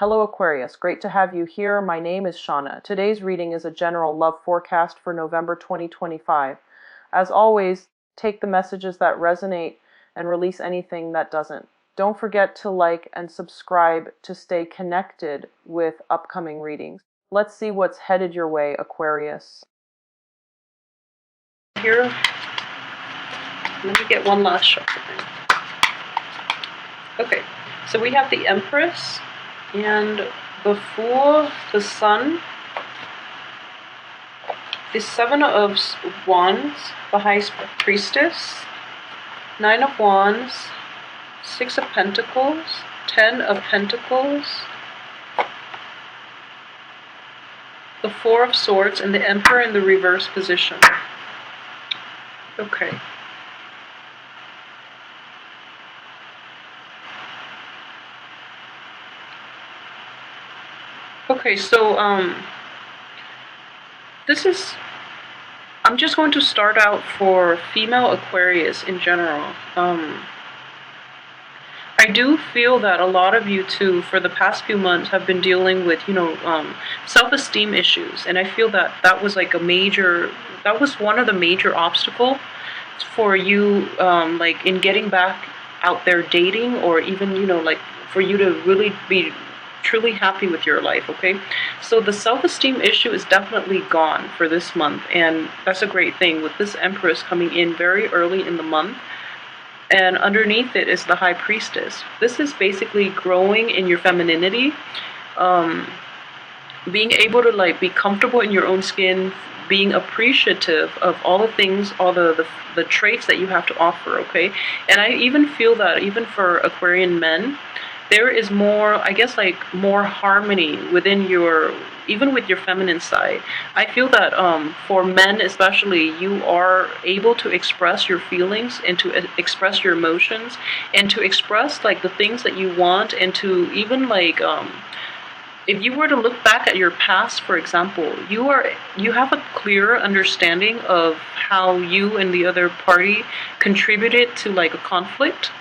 Hello Aquarius, great to have you here. My name is Shauna. Today's reading is a general love forecast for November 2025. As always, take the messages that resonate and release anything that doesn't. Don't forget to like and subscribe to stay connected with upcoming readings. Let's see what's headed your way, Aquarius. Here, let me get one last shot. Okay, so we have the Empress and the Fool, the Sun, the Seven of Wands, the High Priestess, Nine of Wands, Six of Pentacles, Ten of Pentacles, the Four of Swords, and the Emperor in the reverse position. Okay. Okay, so I'm just going to start out for female Aquarius in general. I do feel that a lot of you too, for the past few months, have been dealing with, self-esteem issues, and I feel that that was one of the major obstacles for you, in getting back out there dating, or even, for you to really be truly happy with your life. Okay, so the self-esteem issue is definitely gone for this month, and that's a great thing with this Empress coming in very early in the month. And underneath it is the High Priestess. This is basically growing in your femininity, being able to be comfortable in your own skin, being appreciative of all the things, all the traits that you have to offer. Okay, and I even feel that even for Aquarian men, there is more, I guess, more harmony within even with your feminine side. I feel that for men especially, you are able to express your feelings and to express your emotions and to express the things that you want, and to even if you were to look back at your past, for example, you have a clearer understanding of how you and the other party contributed to a conflict.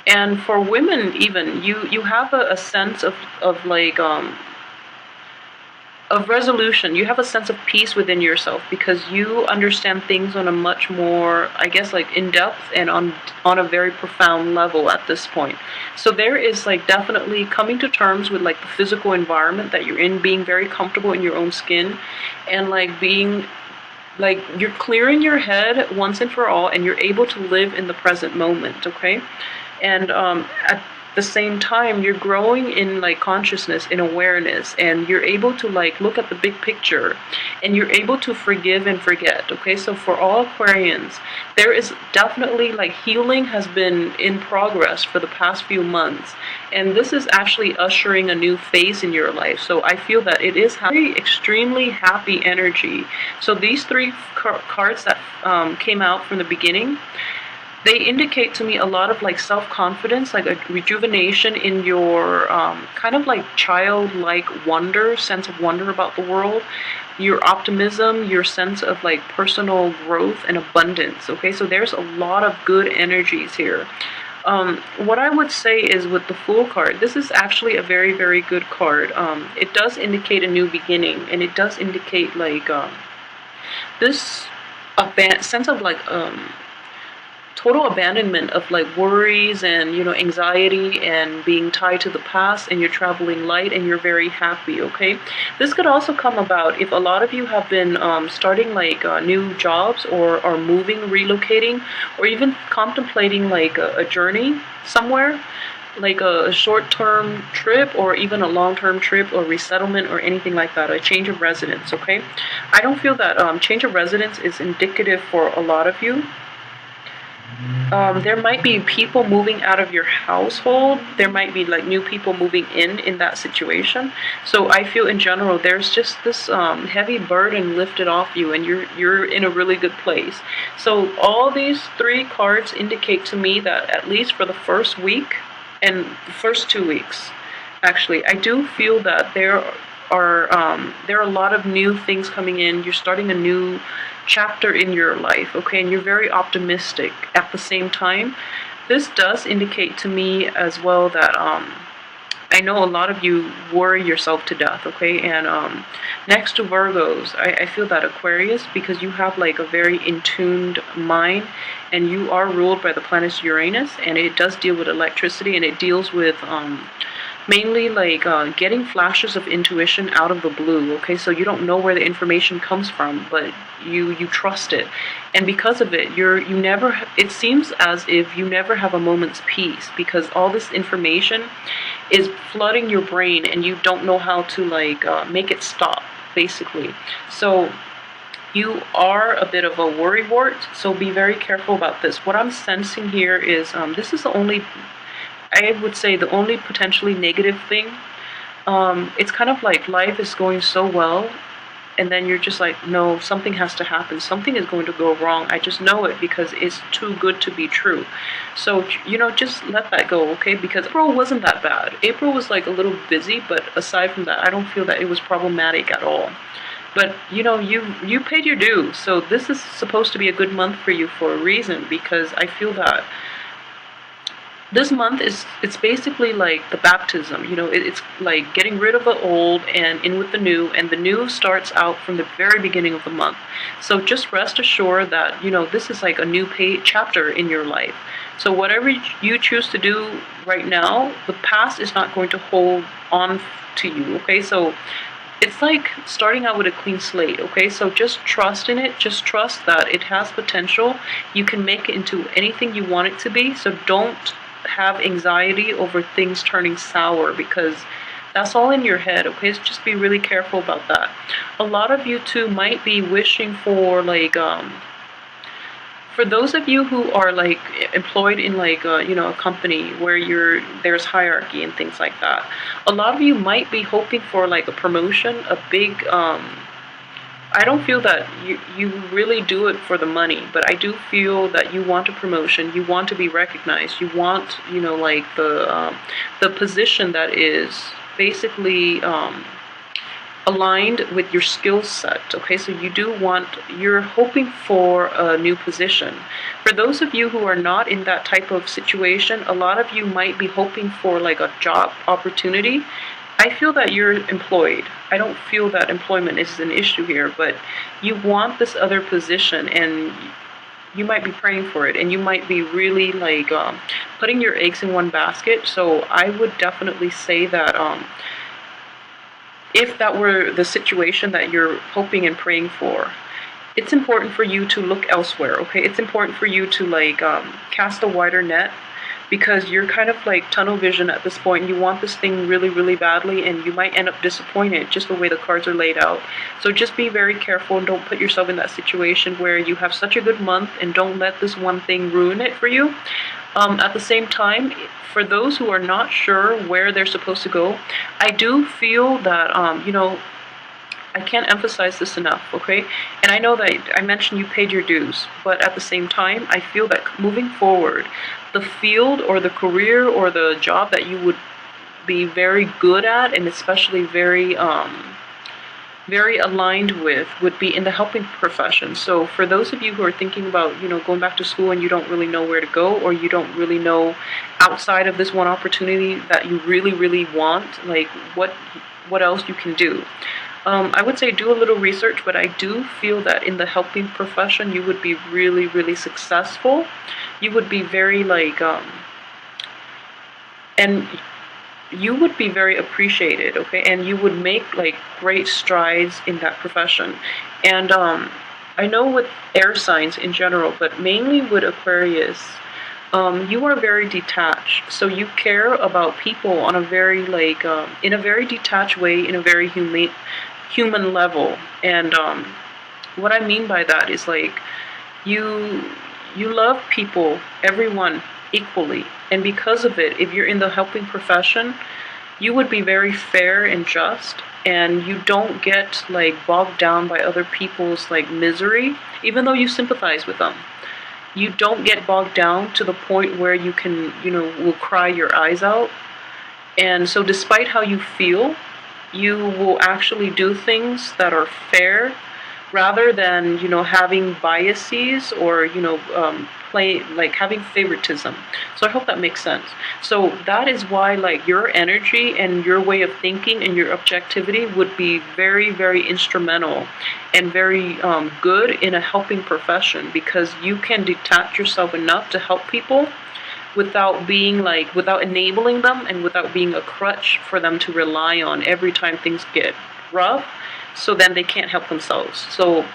And for women, even you have a sense of resolution. You have a sense of peace within yourself because you understand things on a much more, I guess, in depth and on a very profound level at this point. So there is definitely coming to terms with the physical environment that you're in, being very comfortable in your own skin, and being you're clearing your head once and for all, and you're able to live in the present moment. Okay. And at the same time, you're growing in consciousness, in awareness, and you're able to look at the big picture, and you're able to forgive and forget. Okay, so for all Aquarians, there is definitely healing has been in progress for the past few months, and this is actually ushering a new phase in your life. So I feel that it is very extremely happy energy. So these three cards that came out from the beginning, they indicate to me a lot of self-confidence, a rejuvenation in your kind of childlike wonder, sense of wonder about the world, your optimism, your sense of personal growth and abundance. Okay, so there's a lot of good energies here. What I would say is with the Fool card, this is actually a very, very good card. It does indicate a new beginning, and it does indicate this sense of total abandonment of worries and anxiety and being tied to the past, and you're traveling light and you're very happy. Okay, this could also come about if a lot of you have been starting new jobs, or are moving, relocating, or even contemplating a journey somewhere, a short-term trip, or even a long-term trip, or resettlement, or anything like that, a change of residence. Okay, I don't feel that change of residence is indicative for a lot of you. There might be people moving out of your household. There might be new people moving in that situation. So I feel in general there's just this heavy burden lifted off you, and you're in a really good place. So all these three cards indicate to me that at least for the first week and the first 2 weeks, actually, I do feel that there are a lot of new things coming in. You're starting a new chapter in your life, okay, and you're very optimistic at the same time. This does indicate to me as well that I know a lot of you worry yourself to death, okay? And next to Virgos, I feel that Aquarius, because you have like a very in-tuned mind, and you are ruled by the planet Uranus, and it does deal with electricity, and it deals with mainly like getting flashes of intuition out of the blue, okay? So you don't know where the information comes from, but you trust it. And because of it, you never, it seems as if you never have a moment's peace, because all this information is flooding your brain and you don't know how to like make it stop, basically. So you are a bit of a worrywart, so be very careful about this. What I'm sensing here is this is the only, I would say, the only potentially negative thing. It's kind of like life is going so well, and then you're just like, no, something has to happen. Something is going to go wrong. I just know it because it's too good to be true. So, just let that go, okay? Because April wasn't that bad. April was like a little busy, but aside from that, I don't feel that it was problematic at all. But, you paid your dues. So this is supposed to be a good month for you for a reason, because I feel that this month it's basically like the baptism. It's like getting rid of the old and in with the new, and the new starts out from the very beginning of the month. So just rest assured that this is like a new chapter in your life. So whatever you choose to do right now, the past is not going to hold on to you, okay? So it's like starting out with a clean slate, okay? So just trust in it. Just trust that it has potential. You can make it into anything you want it to be. So don't have anxiety over things turning sour, because that's all in your head, okay? So just be really careful about that. A lot of you too might be wishing for like for those of you who are like employed in like a company where there's hierarchy and things like that, a lot of you might be hoping for like a promotion, a big I don't feel that you really do it for the money, but I do feel that you want a promotion, you want to be recognized, you want, like the position that is basically aligned with your skill set, okay? So you're hoping for a new position. For those of you who are not in that type of situation, a lot of you might be hoping for like a job opportunity. I feel that you're employed. I don't feel that employment is an issue here, but you want this other position, and you might be praying for it, and you might be really like putting your eggs in one basket. So I would definitely say that if that were the situation that you're hoping and praying for, it's important for you to look elsewhere, okay? It's important for you to like cast a wider net, because you're kind of like tunnel vision at this point. You want this thing really, really badly, and you might end up disappointed just the way the cards are laid out. So just be very careful and don't put yourself in that situation where you have such a good month and don't let this one thing ruin it for you. At the same time, for those who are not sure where they're supposed to go, I do feel that, I can't emphasize this enough, okay? And I know that I mentioned you paid your dues, but at the same time, I feel that moving forward, the field or the career or the job that you would be very good at, and especially very very aligned with, would be in the helping profession. So for those of you who are thinking about, going back to school and you don't really know where to go, or you don't really know outside of this one opportunity that you really, really want, like what else you can do. I would say do a little research, but I do feel that in the helping profession, you would be really, really successful. You would be very like, and you would be very appreciated, okay? And you would make like great strides in that profession. And I know with air signs in general, but mainly with Aquarius, you are very detached. So you care about people on a very like, in a very detached way, in a very human level. And what I mean by that is like you love people, everyone, equally. And because of it, if you're in the helping profession, you would be very fair and just, and you don't get like bogged down by other people's like misery, even though you sympathize with them. You don't get bogged down to the point where you can, will cry your eyes out. And so despite how you feel, you will actually do things that are fair, rather than having biases or having favoritism. So I hope that makes sense. So that is why like your energy and your way of thinking and your objectivity would be very, very instrumental and very good in a helping profession, because you can detach yourself enough to help people without being like, without enabling them and without being a crutch for them to rely on every time things get rough, so then they can't help themselves. So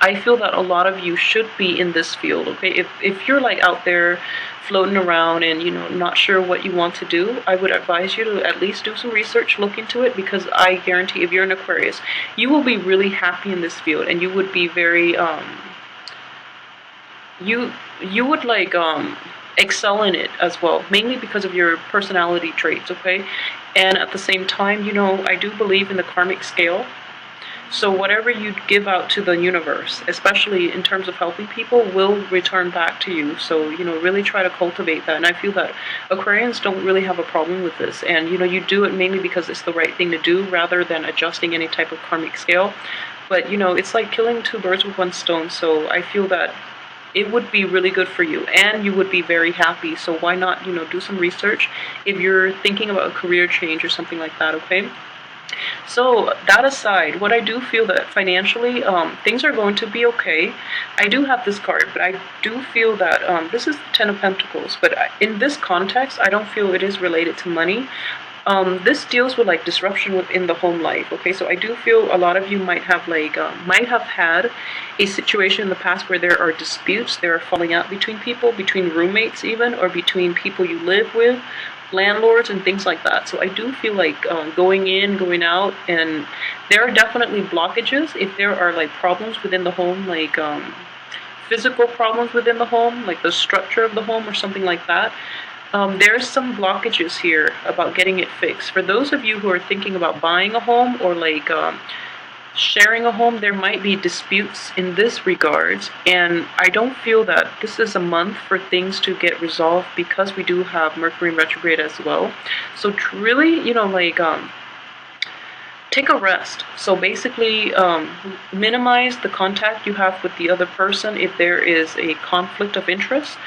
I feel that a lot of you should be in this field, okay? If you're like out there floating around and, not sure what you want to do, I would advise you to at least do some research, look into it, because I guarantee if you're an Aquarius, you will be really happy in this field, and you would be very, you would like, excel in it as well, mainly because of your personality traits, okay? And at the same time, I do believe in the karmic scale. So whatever you give out to the universe, especially in terms of helping people, will return back to you. So, really try to cultivate that. And I feel that Aquarians don't really have a problem with this. And, you do it mainly because it's the right thing to do rather than adjusting any type of karmic scale. But, it's like killing two birds with one stone. So I feel that it would be really good for you, and you would be very happy. So why not, do some research if you're thinking about a career change or something like that, okay? So that aside, what I do feel that financially, things are going to be okay. I do have this card, but I do feel that this is the Ten of Pentacles. But in this context, I don't feel it is related to money. This deals with like disruption within the home life. Okay, so I do feel a lot of you might have had a situation in the past where there are disputes, there are falling out between people, between roommates even, or between people you live with, landlords and things like that. So I do feel like going in, going out, and there are definitely blockages if there are like problems within the home, like physical problems within the home, like the structure of the home or something like that. There's some blockages here about getting it fixed. For those of you who are thinking about buying a home or like sharing a home, there might be disputes in this regards, and I don't feel that this is a month for things to get resolved, because we do have Mercury in retrograde as well. So really, take a rest. So basically, minimize the contact you have with the other person if there is a conflict of interest.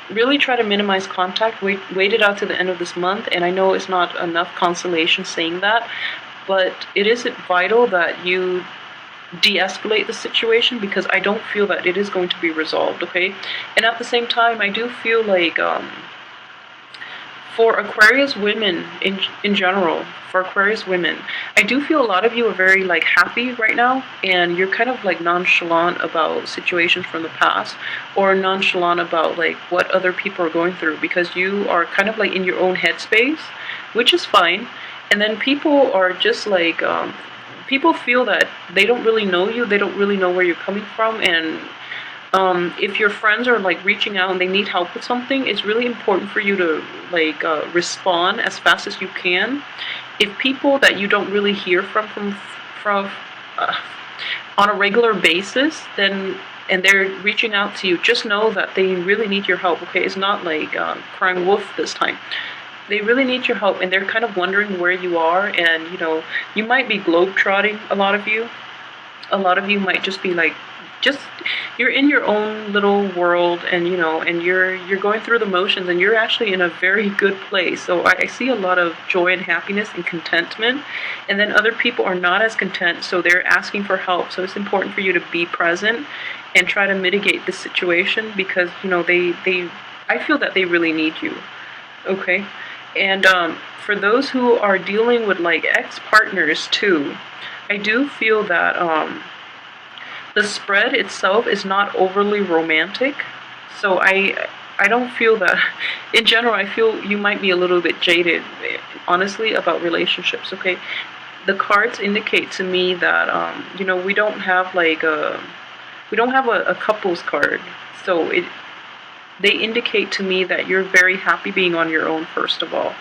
Really try to minimize contact. Wait it out to the end of this month. And I know it's not enough consolation saying that, but it is vital that you de-escalate the situation, because I don't feel that it is going to be resolved, okay? And at the same time, I do feel like for Aquarius women in general, for Aquarius women, I do feel a lot of you are very like happy right now, and you're kind of like nonchalant about situations from the past, or nonchalant about like what other people are going through, because you are kind of like in your own headspace, which is fine. And then people are just like, people feel that they don't really know you, they don't really know where you're coming from, and if your friends are like reaching out and they need help with something, it's really important for you to like respond as fast as you can. If people that you don't really hear from on a regular basis, then and they're reaching out to you, just know that they really need your help. Okay, it's not like crying wolf this time. They really need your help, and they're kind of wondering where you are, and you might be globetrotting. A lot of you might just be like, you're in your own little world, and and you're going through the motions, and you're actually in a very good place. So I see a lot of joy and happiness and contentment. And then other people are not as content, so they're asking for help. So it's important for you to be present and try to mitigate the situation, because I feel that they really need you. Okay. And for those who are dealing with like ex-partners too, I do feel that the spread itself is not overly romantic. So I don't feel that, in general, I feel you might be a little bit jaded, honestly, about relationships, okay? The cards indicate to me that, we don't have like a couples card. So they indicate to me that you're very happy being on your own, first of all.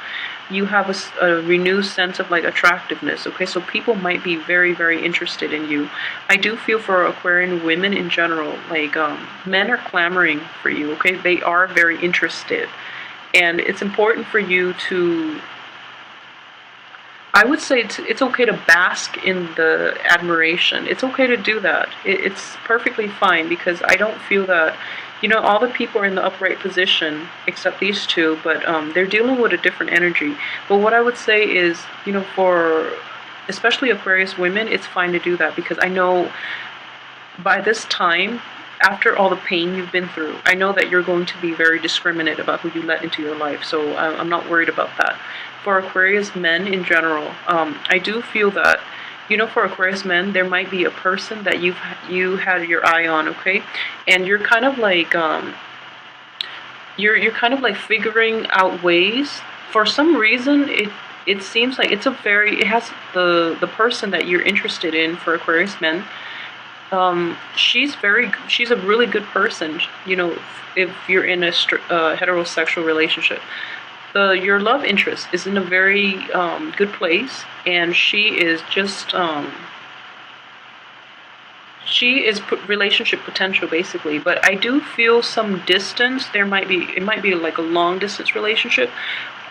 You have a renewed sense of like attractiveness, okay? So people might be very, very interested in you. I do feel for Aquarian women in general, like men are clamoring for you, okay? They are very interested. And it's important for you to, I would say it's okay to bask in the admiration. It's okay to do that. It's perfectly fine, because I don't feel that All the people are in the upright position except these two, but they're dealing with a different energy. But what I would say is, for especially Aquarius women, it's fine to do that, because I know by this time, after all the pain you've been through, I know that you're going to be very discriminate about who you let into your life. So I'm not worried about that. For Aquarius men in general, I do feel that, for Aquarius men, there might be a person that you had your eye on, okay, and you're kind of like you're kind of like figuring out ways. For some reason, it seems like it has the person that you're interested in for Aquarius men. She's a really good person. If you're in a heterosexual relationship, your love interest is in a very good place, and she is just relationship potential basically. But I do feel some distance. It might be like a long distance relationship,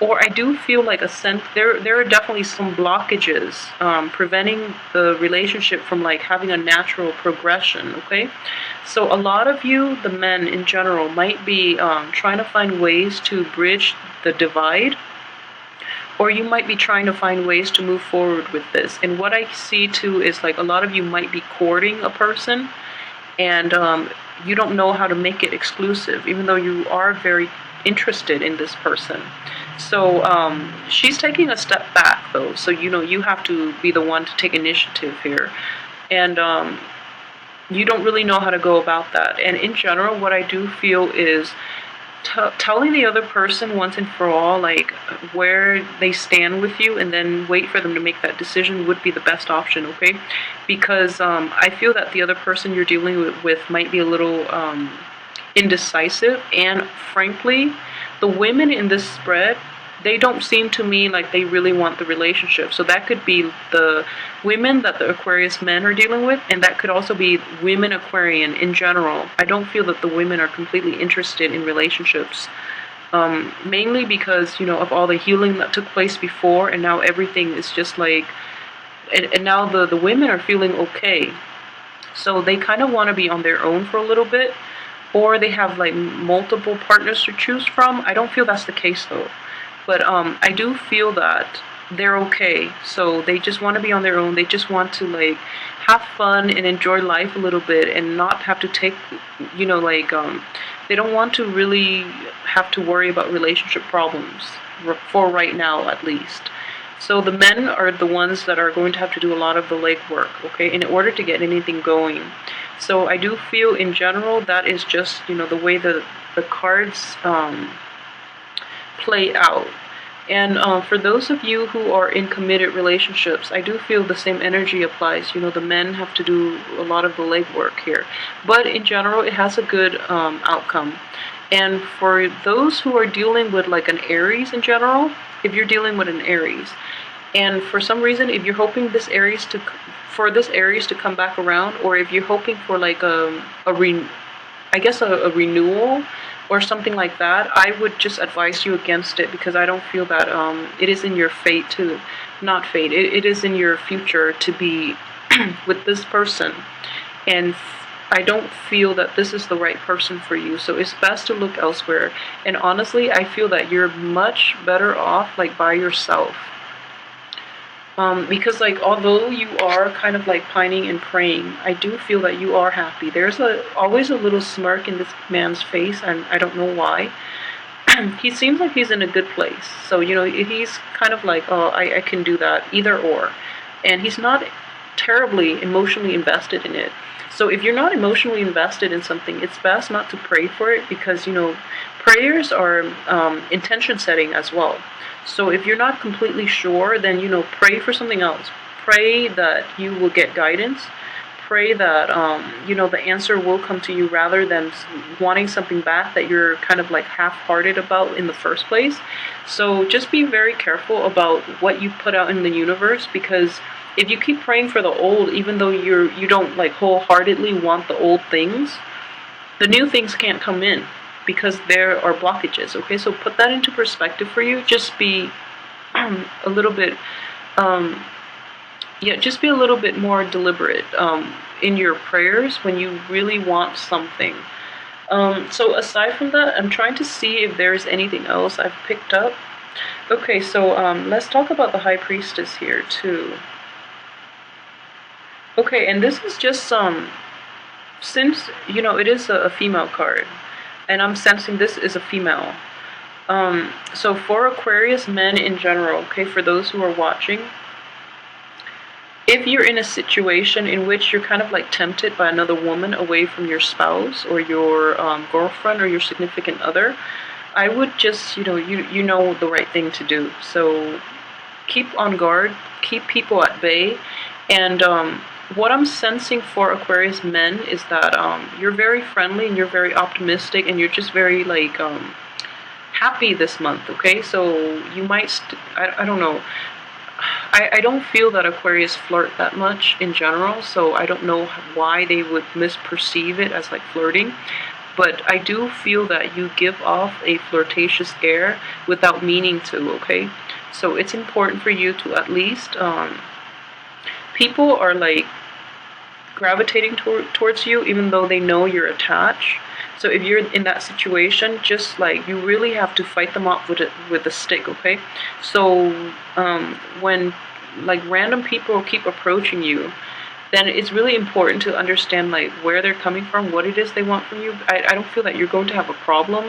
or I do feel like a sense there are definitely some blockages preventing the relationship from like having a natural progression. Okay, so a lot of you, the men in general, might be trying to find ways to bridge the divide, or you might be trying to find ways to move forward with this. And what I see too is like a lot of you might be courting a person, and you don't know how to make it exclusive, even though you are very interested in this person. So she's taking a step back though, so you have to be the one to take initiative here, and you don't really know how to go about that. And in general, what I do feel is telling the other person once and for all, like, where they stand with you, and then wait for them to make that decision would be the best option, okay? Because I feel that the other person you're dealing with might be a little indecisive, and frankly, the women in this spread, they don't seem to me like they really want the relationship. So that could be the women that the Aquarius men are dealing with, and that could also be women Aquarian in general. I don't feel that the women are completely interested in relationships, mainly because, of all the healing that took place before, and now everything is just like, and now the women are feeling okay. So they kind of want to be on their own for a little bit, or they have like multiple partners to choose from. I don't feel that's the case though. But I do feel that they're okay. So they just want to be on their own. They just want to like have fun and enjoy life a little bit, and not have to take, they don't want to really have to worry about relationship problems for right now at least. So the men are the ones that are going to have to do a lot of the legwork, okay, in order to get anything going. So I do feel in general that is just, the way the cards play out. And for those of you who are in committed relationships, I do feel the same energy applies. The men have to do a lot of the legwork here. But in general, it has a good outcome. And for those who are dealing with like an Aries in general, if you're dealing with an Aries, and for some reason, if you're hoping this Aries to come back around, or if you're hoping for like a renewal or something like that, I would just advise you against it, because I don't feel that it is in your fate to, not fate, it is in your future to be with this person. And I don't feel that this is the right person for you, so it's best to look elsewhere. And honestly, I feel that you're much better off like by yourself. Because like, although you are kind of like pining and praying, I do feel that you are happy. There's always a little smirk in this man's face, and I don't know why. He seems like he's in a good place. So, he's kind of like, oh, I can do that, either or. And he's not terribly emotionally invested in it. So if you're not emotionally invested in something, it's best not to pray for it, because, prayers are intention setting as well. So if you're not completely sure, then, pray for something else. Pray that you will get guidance. Pray that, the answer will come to you, rather than wanting something back that you're kind of like half-hearted about in the first place. So just be very careful about what you put out in the universe, because if you keep praying for the old, even though you don't like wholeheartedly want the old things, the new things can't come in, because there are blockages, okay? So put that into perspective for you. Just be a little bit, just be a little bit more deliberate in your prayers when you really want something. So aside from that, I'm trying to see if there's anything else I've picked up. Okay, so let's talk about the High Priestess here too. Okay, and this is just since it is a female card, and I'm sensing this is a female. So for Aquarius men in general, okay, for those who are watching, if you're in a situation in which you're kind of like tempted by another woman away from your spouse or your girlfriend or your significant other, I would just, you know the right thing to do. So keep on guard, keep people at bay, and what I'm sensing for Aquarius men is that you're very friendly and you're very optimistic and you're just very like happy this month. Okay, so you might, I don't know. I don't feel that Aquarius flirt that much in general, so I don't know why they would misperceive it as like flirting. But I do feel that you give off a flirtatious air without meaning to, okay? So it's important for you to at least, people are like gravitating towards you even though they know you're attached. So if you're in that situation, just like you really have to fight them off with a stick, okay? So when like random people keep approaching you, then it's really important to understand like where they're coming from, what it is they want from you. I don't feel that you're going to have a problem